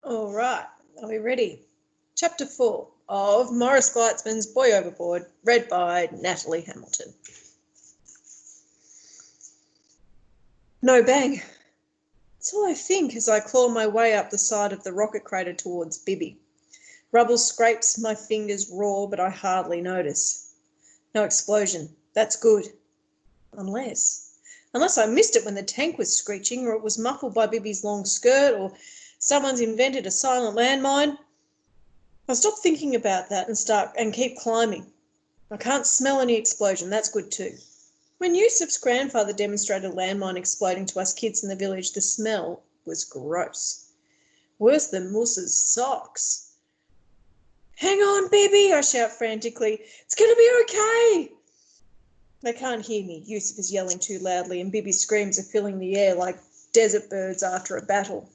All right, are we ready? Chapter 4 of Morris Gleitzman's Boy Overboard, read by Natalie Hamilton. No bang. That's all I think as I claw my way up the side of the rocket crater towards Bibby. Rubble scrapes my fingers raw, but I hardly notice. No explosion. That's good. Unless I missed it when the tank was screeching, or it was muffled by Bibby's long skirt, or someone's invented a silent landmine. I'll stop thinking about that and keep climbing. I can't smell any explosion. That's good too. When Yusuf's grandfather demonstrated a landmine exploding to us kids in the village, the smell was gross. Worse than Moose's socks. Hang on, Bibby, I shout frantically. It's going to be okay. They can't hear me. Yusuf is yelling too loudly, and Bibby's screams are filling the air like desert birds after a battle.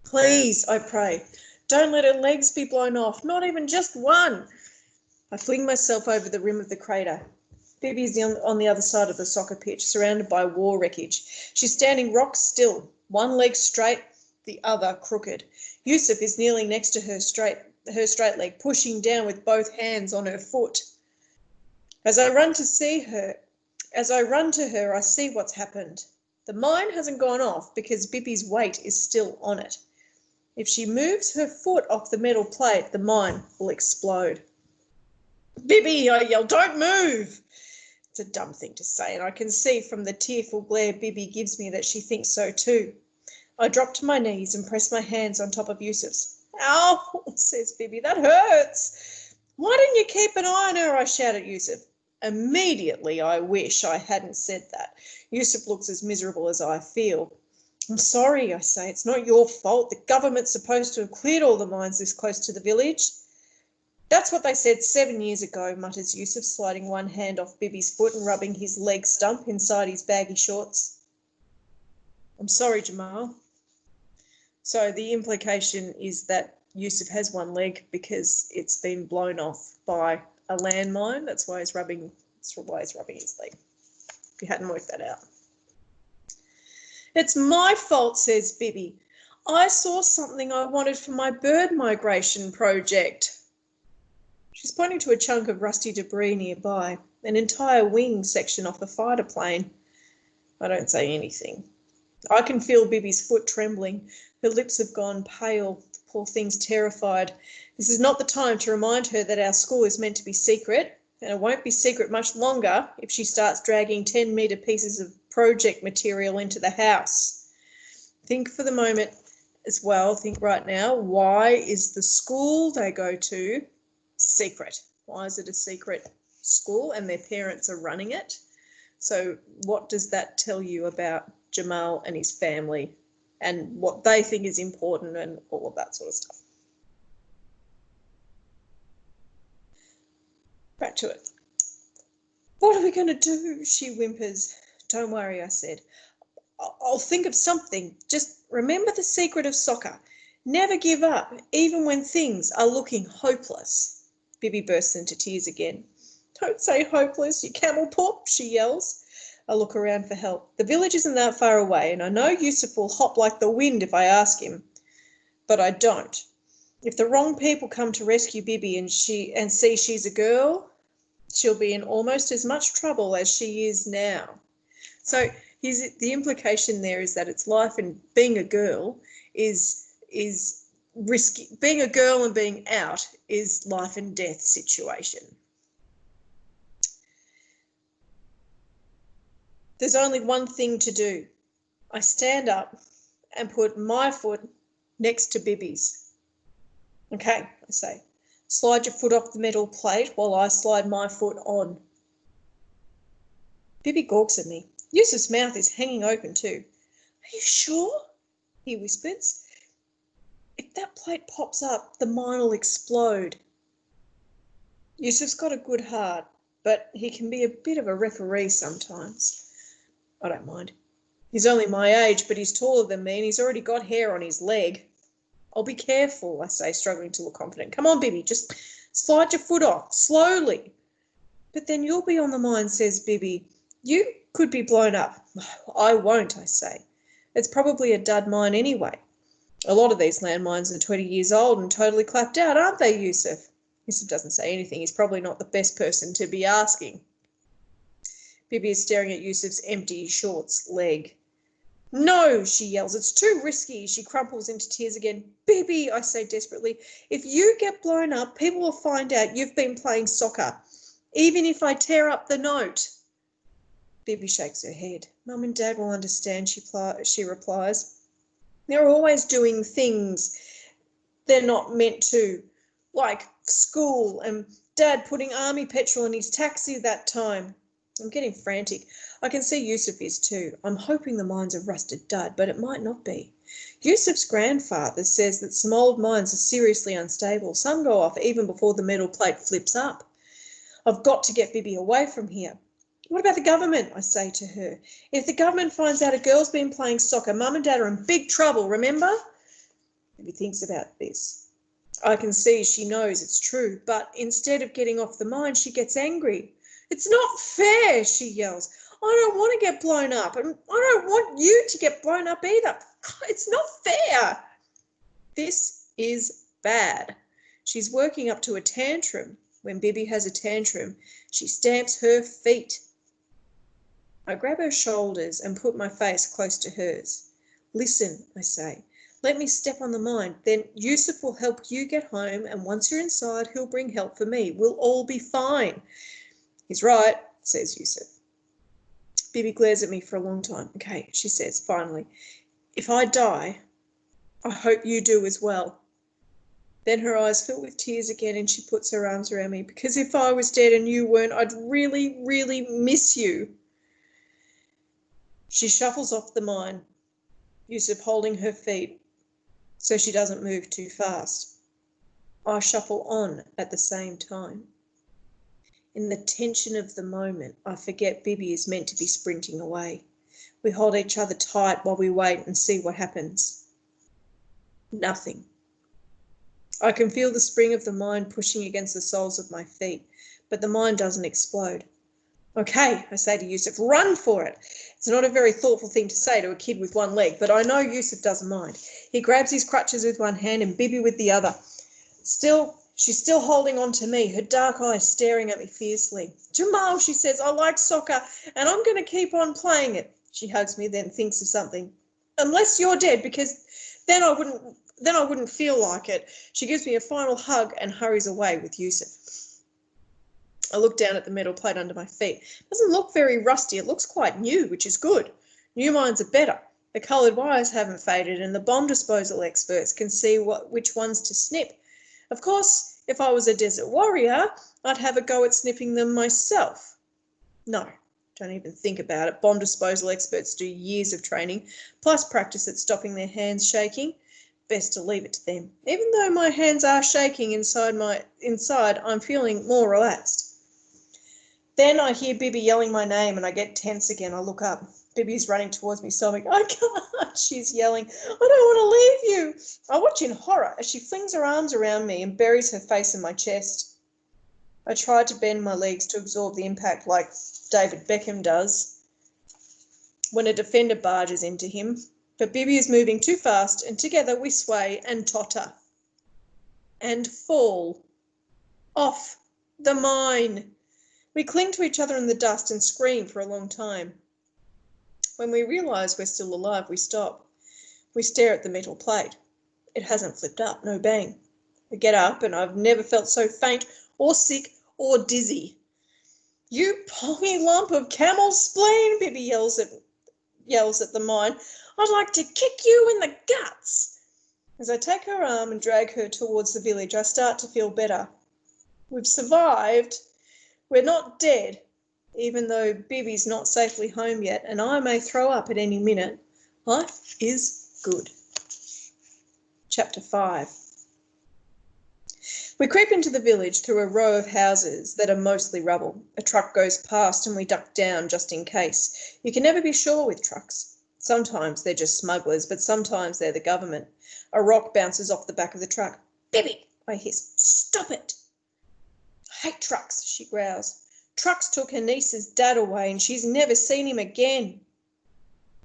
Please, I pray, don't let her legs be blown off, not even just one. I fling myself over the rim of the crater. Bibby's on the other side of the soccer pitch, surrounded by war wreckage. She's standing rock still, one leg straight, the other crooked. Yusuf is kneeling next to her straight leg, pushing down with both hands on her foot. As I run to her, I see what's happened. The mine hasn't gone off because Bibby's weight is still on it. If she moves her foot off the metal plate, the mine will explode. Bibby, I yell, don't move! It's a dumb thing to say, and I can see from the tearful glare Bibby gives me that she thinks so too. I drop to my knees and press my hands on top of Yusuf's. Ow, says Bibby, that hurts. Why didn't you keep an eye on her? I shout at Yusuf. Immediately, I wish I hadn't said that. Yusuf looks as miserable as I feel. I'm sorry, I say. It's not your fault. The government's supposed to have cleared all the mines this close to the village. That's what they said 7 years ago, mutters Yusuf, sliding one hand off Bibby's foot and rubbing his leg stump inside his baggy shorts. I'm sorry, Jamal. So the implication is that Yusuf has one leg because it's been blown off by a landmine. That's why he's rubbing his leg. If you hadn't worked that out. It's my fault, says Bibby. I saw something I wanted for my bird migration project. She's pointing to a chunk of rusty debris nearby, an entire wing section off a fighter plane. I don't say anything. I can feel Bibby's foot trembling. Her lips have gone pale. The poor thing's terrified. This is not the time to remind her that our school is meant to be secret, and it won't be secret much longer if she starts dragging 10-metre pieces of project material into the house. Think for the moment as well, think right now, why is the school they go to secret? Why is it a secret school and their parents are running it? So what does that tell you about Jamal and his family and what they think is important and all of that sort of stuff? Back to it. What are we going to do? She whimpers. Don't worry, I said. I'll think of something. Just remember the secret of soccer. Never give up, even when things are looking hopeless. Bibby bursts into tears again. Don't say hopeless, you camel pup, she yells. I look around for help. The village isn't that far away, and I know Yusuf will hop like the wind if I ask him. But I don't. If the wrong people come to rescue Bibby and see she's a girl, she'll be in almost as much trouble as she is now. So the implication there is that it's life, and being a girl is risky. Being a girl and being out is life and death situation. There's only one thing to do. I stand up and put my foot next to Bibby's. Okay, I say. Slide your foot off the metal plate while I slide my foot on. Bibby gawks at me. Yusuf's mouth is hanging open too. Are you sure? He whispers. If that plate pops up, the mine will explode. Yusuf's got a good heart, but he can be a bit of a referee sometimes. I don't mind. He's only my age, but he's taller than me and he's already got hair on his leg. I'll be careful, I say, struggling to look confident. Come on, Bibby, just slide your foot off, slowly. But then you'll be on the mine, says Bibby. You could be blown up. I won't, I say. It's probably a dud mine anyway. A lot of these landmines are 20 years old and totally clapped out, aren't they, Yusuf? Yusuf doesn't say anything. He's probably not the best person to be asking. Bibi is staring at Yusuf's empty shorts leg. No, she yells. It's too risky. She crumples into tears again. Bibi, I say desperately, if you get blown up, people will find out you've been playing soccer, even if I tear up the note. Bibi shakes her head. Mum and Dad will understand, she replies. They're always doing things they're not meant to, like school and Dad putting army petrol in his taxi that time. I'm getting frantic. I can see Yusuf is too. I'm hoping the mine's a rusted dud, but it might not be. Yusuf's grandfather says that some old mines are seriously unstable. Some go off even before the metal plate flips up. I've got to get Bibi away from here. What about the government? I say to her. If the government finds out a girl's been playing soccer, Mum and Dad are in big trouble, remember? Bibi thinks about this. I can see she knows it's true, but instead of getting off the mine, she gets angry. It's not fair, she yells. I don't want to get blown up, and I don't want you to get blown up either. It's not fair. This is bad. She's working up to a tantrum. When Bibi has a tantrum, she stamps her feet. I grab her shoulders and put my face close to hers. Listen, I say, let me step on the mine. Then Yusuf will help you get home, and once you're inside, he'll bring help for me. We'll all be fine. He's right, says Yusuf. Bibi glares at me for a long time. Okay, she says, finally, if I die, I hope you do as well. Then her eyes fill with tears again and she puts her arms around me. Because if I was dead and you weren't, I'd really, really miss you. She shuffles off the mine, Yusuf holding her feet so she doesn't move too fast. I shuffle on at the same time. In the tension of the moment, I forget Bibi is meant to be sprinting away. We hold each other tight while we wait and see what happens. Nothing. I can feel the spring of the mine pushing against the soles of my feet, but the mine doesn't explode. Okay, I say to Yusuf, run for it. It's not a very thoughtful thing to say to a kid with one leg, but I know Yusuf doesn't mind. He grabs his crutches with one hand and Bibi with the other. She's still holding on to me, her dark eyes staring at me fiercely. Jamal, she says, I like soccer and I'm going to keep on playing it. She hugs me, then thinks of something. Unless you're dead, because then I wouldn't feel like it. She gives me a final hug and hurries away with Yusuf. I look down at the metal plate under my feet. It doesn't look very rusty. It looks quite new, which is good. New mines are better. The coloured wires haven't faded and the bomb disposal experts can see which ones to snip. Of course, if I was a desert warrior, I'd have a go at snipping them myself. No, don't even think about it. Bomb disposal experts do years of training, plus practice at stopping their hands shaking. Best to leave it to them. Even though my hands are shaking inside, I'm feeling more relaxed. Then I hear Bibi yelling my name and I get tense again. I look up. Bibi's running towards me, sobbing. I can't, she's yelling. I don't want to leave you. I watch in horror as she flings her arms around me and buries her face in my chest. I try to bend my legs to absorb the impact like David Beckham does when a defender barges into him. But Bibi is moving too fast and together we sway and totter and fall off the mine. We cling to each other in the dust and scream for a long time. When we realise we're still alive, we stop. We stare at the metal plate. It hasn't flipped up, no bang. I get up and I've never felt so faint or sick or dizzy. You pongy lump of camel spleen, Bibi yells at the mine. I'd like to kick you in the guts. As I take her arm and drag her towards the village, I start to feel better. We've survived. We're not dead. Even though Bibi's not safely home yet and I may throw up at any minute, life is good. Chapter 5. We creep into the village through a row of houses that are mostly rubble. A truck goes past and we duck down just in case. You can never be sure with trucks. Sometimes they're just smugglers, but sometimes they're the government. A rock bounces off the back of the truck. Bibi, I hiss. Stop it. I hate trucks, she growls. Trucks took her niece's dad away and she's never seen him again.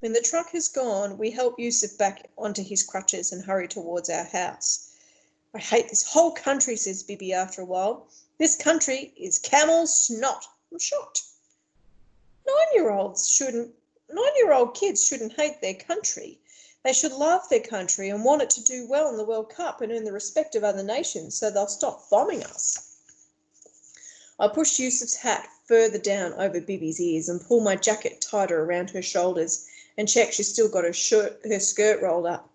When the truck has gone, we help Yusuf back onto his crutches and hurry towards our house. I hate this whole country, says Bibi after a while. This country is camel snot. I'm shocked. 9-year-old kids shouldn't hate their country. They should love their country and want it to do well in the World Cup and earn the respect of other nations so they'll stop bombing us. I push Yusuf's hat further down over Bibi's ears and pull my jacket tighter around her shoulders and check she's still got her skirt rolled up.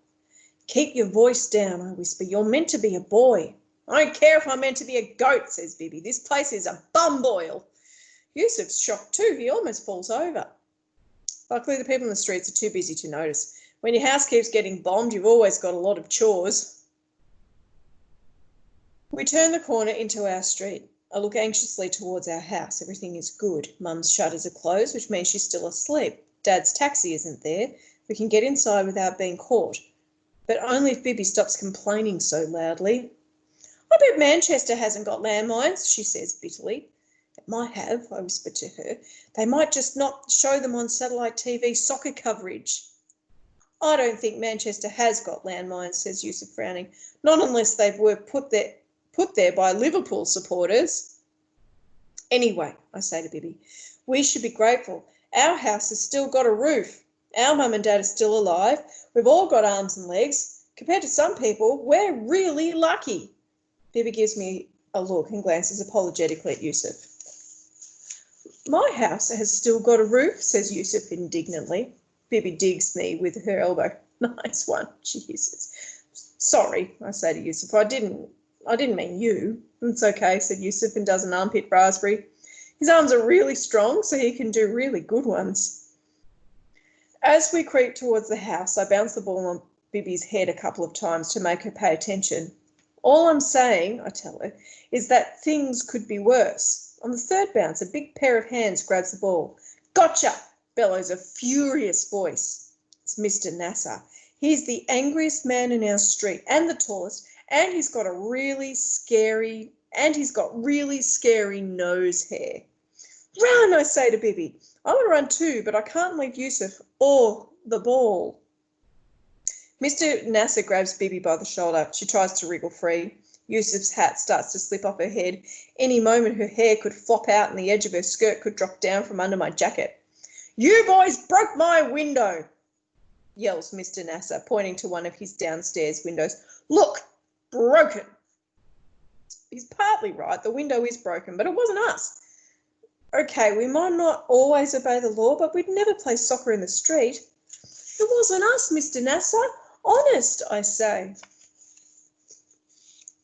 Keep your voice down, I whisper. You're meant to be a boy. I don't care if I'm meant to be a goat, says Bibi. This place is a bum boil. Yusuf's shocked too. He almost falls over. Luckily, the people in the streets are too busy to notice. When your house keeps getting bombed, you've always got a lot of chores. We turn the corner into our street. I look anxiously towards our house. Everything is good. Mum's shutters are closed, which means she's still asleep. Dad's taxi isn't there. We can get inside without being caught. But only if Bibi stops complaining so loudly. I bet Manchester hasn't got landmines, she says bitterly. It might have, I whisper to her. They might just not show them on satellite TV soccer coverage. I don't think Manchester has got landmines, says Yusuf, frowning. Not unless they were put there by Liverpool supporters. Anyway, I say to Bibi, we should be grateful. Our house has still got a roof. Our mum and dad are still alive. We've all got arms and legs. Compared to some people, we're really lucky. Bibi gives me a look and glances apologetically at Yusuf. My house has still got a roof, says Yusuf indignantly. Bibi digs me with her elbow. Nice one, she hisses. Sorry, I say to Yusuf. I didn't mean you. It's okay, said Yusuf and does an armpit raspberry. His arms are really strong, so he can do really good ones. As we creep towards the house, I bounce the ball on Bibi's head a couple of times to make her pay attention. All I'm saying, I tell her, is that things could be worse. On the third bounce, a big pair of hands grabs the ball. Gotcha! Bellows a furious voice. It's Mr. Nasser. He's the angriest man in our street and the tallest, and he's got really scary nose hair. Run, I say to Bibi. I want to run too, but I can't leave Yusuf or the ball. Mr. Nasser grabs Bibi by the shoulder. She tries to wriggle free. Yusuf's hat starts to slip off her head. Any moment her hair could flop out and the edge of her skirt could drop down from under my jacket. You boys broke my window, yells Mr. Nasser, pointing to one of his downstairs windows. Look, broken. He's partly right. The window is broken, but it wasn't us. Okay, we might not always obey the law, but we'd never play soccer in the street. It wasn't us, Mr. Nasser. Honest, I say.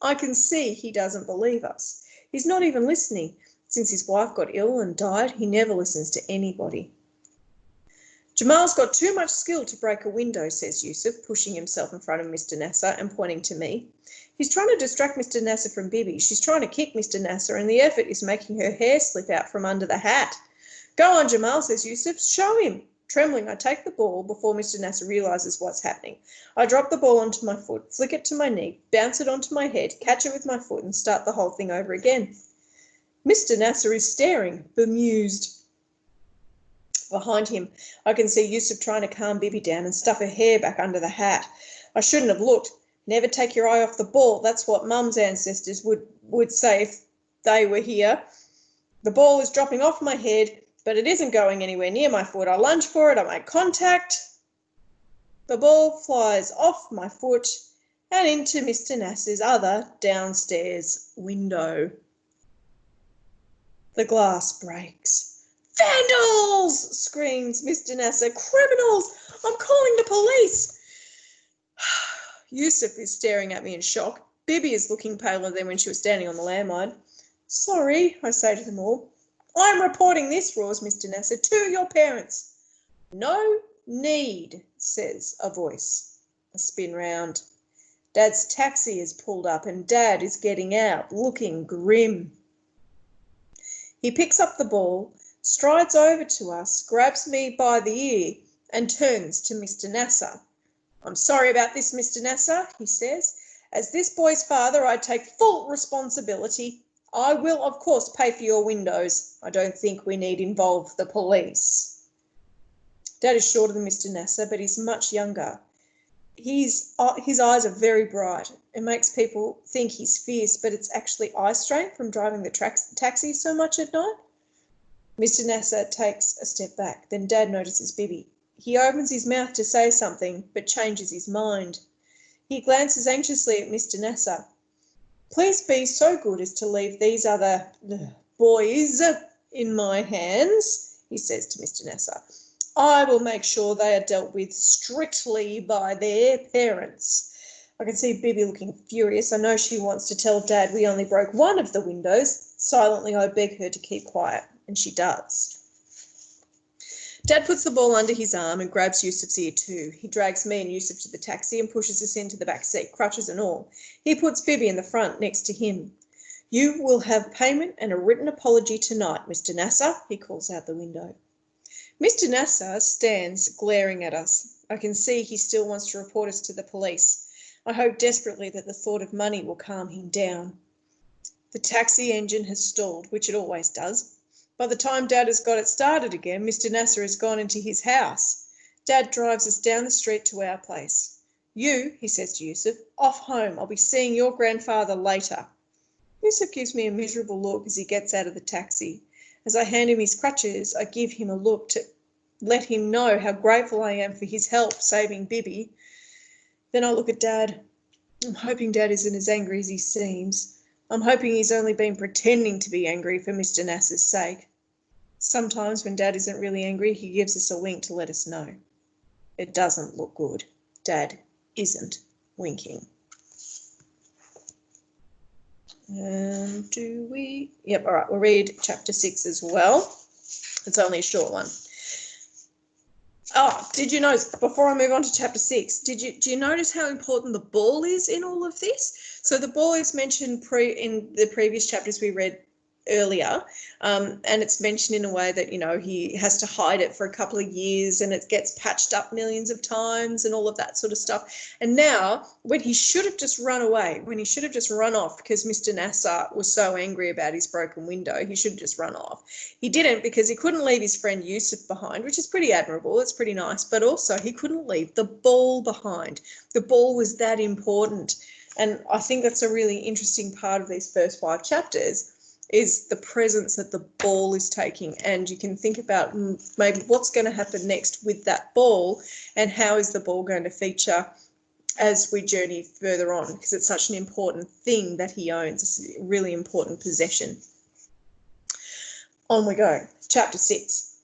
I can see he doesn't believe us. He's not even listening. Since his wife got ill and died, he never listens to anybody. Jamal's got too much skill to break a window, says Yusuf, pushing himself in front of Mr. Nasser and pointing to me. He's trying to distract Mr. Nasser from Bibi. She's trying to kick Mr. Nasser, and the effort is making her hair slip out from under the hat. Go on, Jamal, says Yusuf. Show him. Trembling, I take the ball before Mr. Nasser realises what's happening. I drop the ball onto my foot, flick it to my knee, bounce it onto my head, catch it with my foot and start the whole thing over again. Mr. Nasser is staring, bemused. Behind him, I can see Yusuf trying to calm Bibi down and stuff her hair back under the hat. I shouldn't have looked. Never take your eye off the ball. That's what Mum's ancestors would say if they were here. The ball is dropping off my head, but it isn't going anywhere near my foot. I lunge for it. I make contact. The ball flies off my foot and into Mr. Nasser's other downstairs window. The glass breaks. Vandals! Screams Mr. Nasser. Criminals! I'm calling the police! Yusuf is staring at me in shock. Bibi is looking paler than when she was standing on the landmine. Sorry, I say to them all. I'm reporting this, roars Mr. Nasser, to your parents. No need, says a voice. I spin round. Dad's taxi is pulled up and Dad is getting out, looking grim. He picks up the ball, strides over to us, grabs me by the ear and turns to Mr. Nasser. I'm sorry about this, Mr. Nasser, he says. As this boy's father, I take full responsibility. I will, of course, pay for your windows. I don't think we need involve the police. Dad is shorter than Mr. Nasser, but he's much younger. His eyes are very bright. It makes people think he's fierce, but it's actually eye strain from driving the taxi so much at night. Mr. Nasser takes a step back. Then Dad notices Bibi. He opens his mouth to say something, but changes his mind. He glances anxiously at Mr. Nasser. Please be so good as to leave these other boys in my hands, he says to Mr. Nasser. I will make sure they are dealt with strictly by their parents. I can see Bibi looking furious. I know she wants to tell Dad we only broke one of the windows. Silently, I beg her to keep quiet, and she does. Dad puts the ball under his arm and grabs Yusuf's ear too. He drags me and Yusuf to the taxi and pushes us into the back seat, crutches and all. He puts Bibi in the front next to him. You will have payment and a written apology tonight, Mr. Nasser, he calls out the window. Mr. Nasser stands glaring at us. I can see he still wants to report us to the police. I hope desperately that the thought of money will calm him down. The taxi engine has stalled, which it always does. By the time Dad has got it started again, Mr. Nasser has gone into his house. Dad drives us down the street to our place. You, he says to Yusuf, off home. I'll be seeing your grandfather later. Yusuf gives me a miserable look as he gets out of the taxi. As I hand him his crutches, I give him a look to let him know how grateful I am for his help saving Bibi. Then I look at Dad. I'm hoping Dad isn't as angry as he seems. I'm hoping he's only been pretending to be angry for Mr. Nasser's sake. Sometimes when Dad isn't really angry, he gives us a wink to let us know. It doesn't look good. Dad isn't winking. Yep, all right, we'll read chapter 6 as well. It's only a short one. Oh, did you notice, before I move on to chapter 6, do you notice how important the ball is in all of this? So the ball is mentioned in the previous chapters we read earlier, and it's mentioned in a way that, you know, he has to hide it for a couple of years and it gets patched up millions of times and all of that sort of stuff. And now, when he should have just run away, when he should have just run off because Mr. Nasser was so angry about his broken window, he should have just run off. He didn't, because he couldn't leave his friend Yusuf behind, which is pretty admirable. It's pretty nice. But also he couldn't leave the ball behind. The ball was that important. And I think that's a really interesting part of these first 5 chapters, is the presence that the ball is taking. And you can think about maybe what's going to happen next with that ball and how is the ball going to feature as we journey further on, because it's such an important thing that he owns. It's a really important possession. On we go. Chapter 6.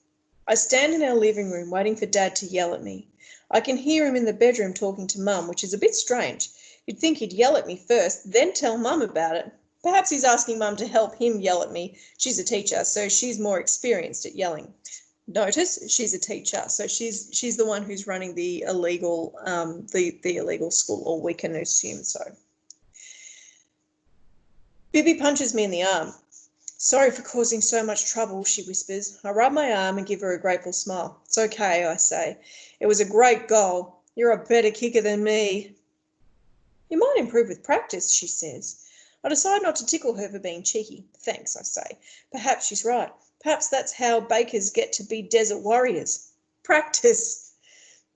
I stand in our living room waiting for Dad to yell at me. I can hear him in the bedroom talking to Mum, which is a bit strange. You'd think he'd yell at me first, then tell Mum about it. Perhaps he's asking Mum to help him yell at me. She's a teacher, so she's more experienced at yelling. Notice she's a teacher, so she's the one who's running the illegal the illegal school, or we can assume so. Bibi punches me in the arm. Sorry for causing so much trouble, she whispers. I rub my arm and give her a grateful smile. It's okay, I say. It was a great goal. You're a better kicker than me. You might improve with practice, she says. I decide not to tickle her for being cheeky. Thanks, I say. Perhaps she's right. Perhaps that's how bakers get to be desert warriors. Practice.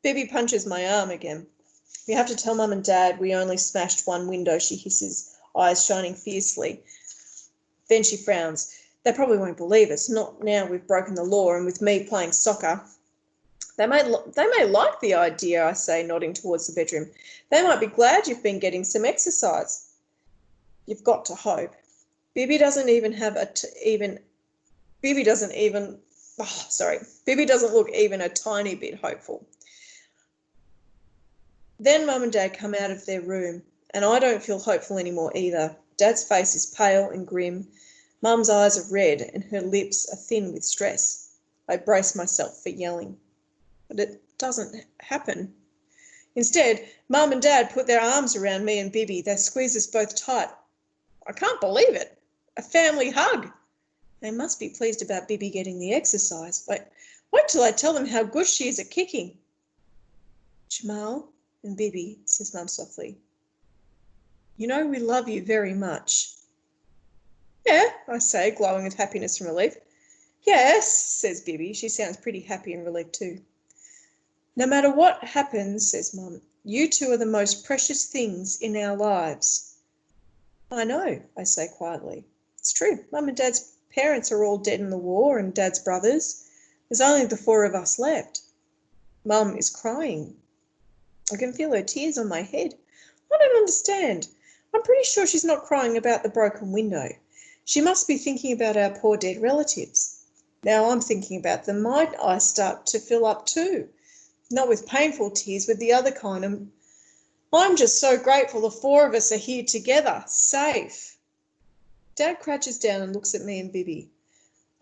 Bibi punches my arm again. We have to tell Mum and Dad we only smashed one window, she hisses, eyes shining fiercely. Then she frowns. They probably won't believe us, not now we've broken the law and with me playing soccer. They may like the idea, I say, nodding towards the bedroom. They might be glad you've been getting some exercise. You've got to hope. Bibi doesn't look even a tiny bit hopeful. Then Mum and Dad come out of their room, and I don't feel hopeful anymore either. Dad's face is pale and grim. Mum's eyes are red and her lips are thin with stress. I brace myself for yelling. But it doesn't happen. Instead, Mum and Dad put their arms around me and Bibi. They squeeze us both tight. I can't believe it. A family hug. They must be pleased about Bibi getting the exercise. Wait till I tell them how good she is at kicking. Jamal and Bibi, says Mum softly. You know we love you very much. Yeah, I say, glowing with happiness and relief. Yes, says Bibi. She sounds pretty happy and relieved too. No matter what happens, says Mum, you two are the most precious things in our lives. I know, I say quietly. It's true. Mum and Dad's parents are all dead in the war, and Dad's brothers. There's only the four of us left. Mum is crying. I can feel her tears on my head. I don't understand. I'm pretty sure she's not crying about the broken window. She must be thinking about our poor dead relatives. Now I'm thinking about them. My eyes start to fill up too. Not with painful tears, with the other kind. I'm just so grateful the four of us are here together, safe. Dad crouches down and looks at me and Bibby.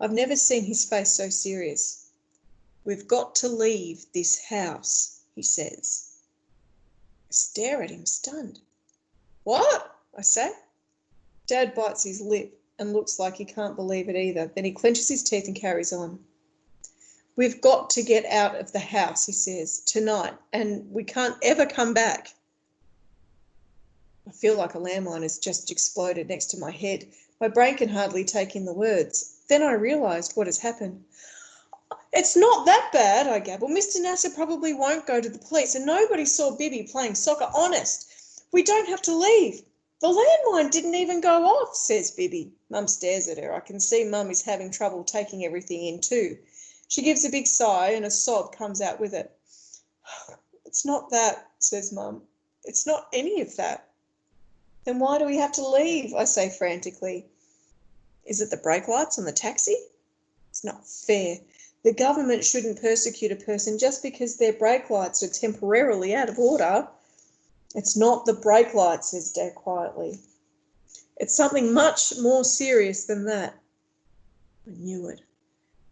I've never seen his face so serious. We've got to leave this house, he says. I stare at him, stunned. What? I say. Dad bites his lip and looks like he can't believe it either. Then he clenches his teeth and carries on. We've got to get out of the house, he says, tonight, and we can't ever come back. I feel like a landmine has just exploded next to my head. My brain can hardly take in the words. Then I realised what has happened. It's not that bad, I gabble. Mr. Nasser probably won't go to the police, and nobody saw Bibby playing soccer. Honest. We don't have to leave. The landmine didn't even go off, says Bibby. Mum stares at her. I can see Mum is having trouble taking everything in too. She gives a big sigh and a sob comes out with it. It's not that, says Mum. It's not any of that. Then why do we have to leave? I say frantically. Is it the brake lights on the taxi? It's not fair. The government shouldn't persecute a person just because their brake lights are temporarily out of order. It's not the brake lights, says Dad quietly. It's something much more serious than that. I knew it.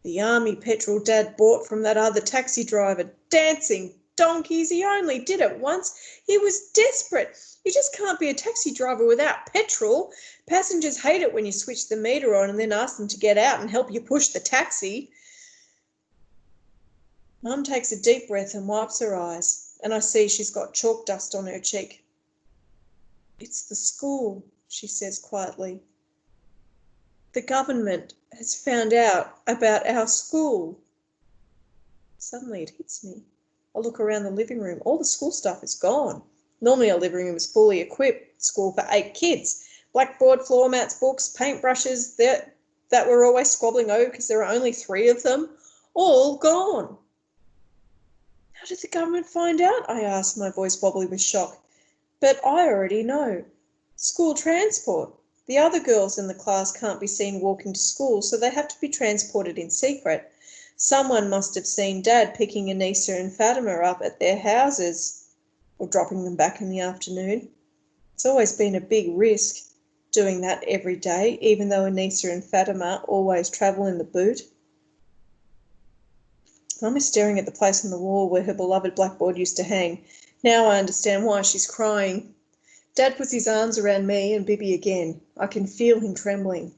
The army petrol Dad bought from that other taxi driver. Dancing donkeys. He only did it once. He was desperate. You just can't be a taxi driver without petrol. Passengers hate it when you switch the meter on and then ask them to get out and help you push the taxi. Mum takes a deep breath and wipes her eyes, and I see she's got chalk dust on her cheek. It's the school, she says quietly. The government has found out about our school. Suddenly it hits me. I look around the living room. All the school stuff is gone. Normally our living room is fully equipped. School for 8 kids. Blackboard, floor mats, books, paintbrushes that we're always squabbling over because there are only 3 of them. All gone. How did the government find out? I asked, my voice wobbly with shock. But I already know. School transport. The other girls in the class can't be seen walking to school, so they have to be transported in secret. Someone must have seen Dad picking Anissa and Fatima up at their houses, or dropping them back in the afternoon. It's always been a big risk doing that every day, even though Anissa and Fatima always travel in the boot. Mum is staring at the place on the wall where her beloved blackboard used to hang. Now I understand why she's crying. Dad puts his arms around me and Bibby again. I can feel him trembling.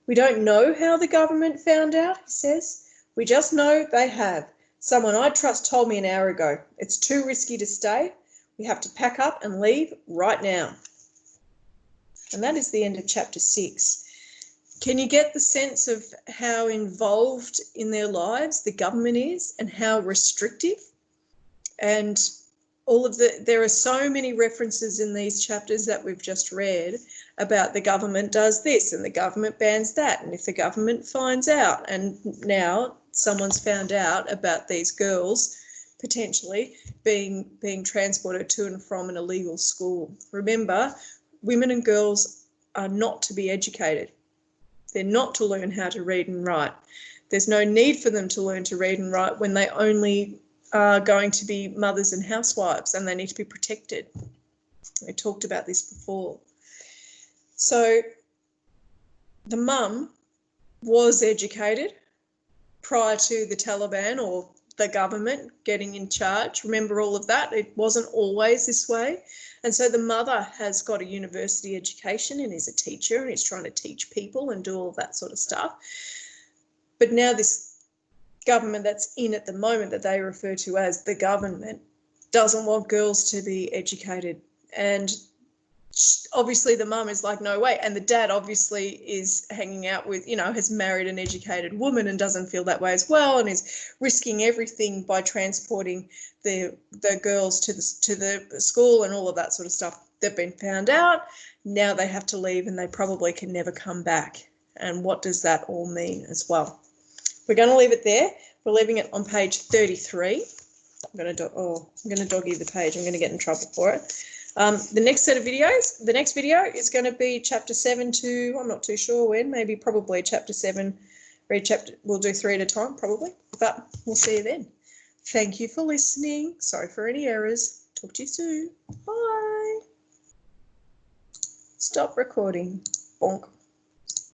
We don't know how the government found out, he says. We just know they have. Someone I trust told me an hour ago. It's too risky to stay. We have to pack up and leave right now. And that is the end of chapter 6. Can you get the sense of how involved in their lives the government is and how restrictive? And there are so many references in these chapters that we've just read about the government does this and the government bans that. And if the government finds out, and now someone's found out about these girls potentially being transported to and from an illegal school. Remember, women and girls are not to be educated. They're not to learn how to read and write. There's no need for them to learn to read and write when they only are going to be mothers and housewives, and they need to be protected. We talked about this before. So the mum was educated prior to the Taliban or the government getting in charge. Remember all of that? It wasn't always this way. And so the mother has got a university education and is a teacher and is trying to teach people and do all that sort of stuff. But now this government that's in at the moment, that they refer to as the government, doesn't want girls to be educated. And obviously the mum is like, no way. And the dad obviously is hanging out with, has married an educated woman and doesn't feel that way as well, and is risking everything by transporting the girls to the school and all of that sort of stuff. They've been found out. Now they have to leave and they probably can never come back. And what does that all mean as well? We're going to leave it there. We're leaving it on page 33. I'm going to doggy the page. I'm going to get in trouble for it. The next set of videos, the next video is going to be chapter 7 to, I'm not too sure when, probably chapter 7, we'll do 3 at a time probably, but we'll see you then. Thank you for listening. Sorry for any errors. Talk to you soon. Bye. Stop recording. Bonk.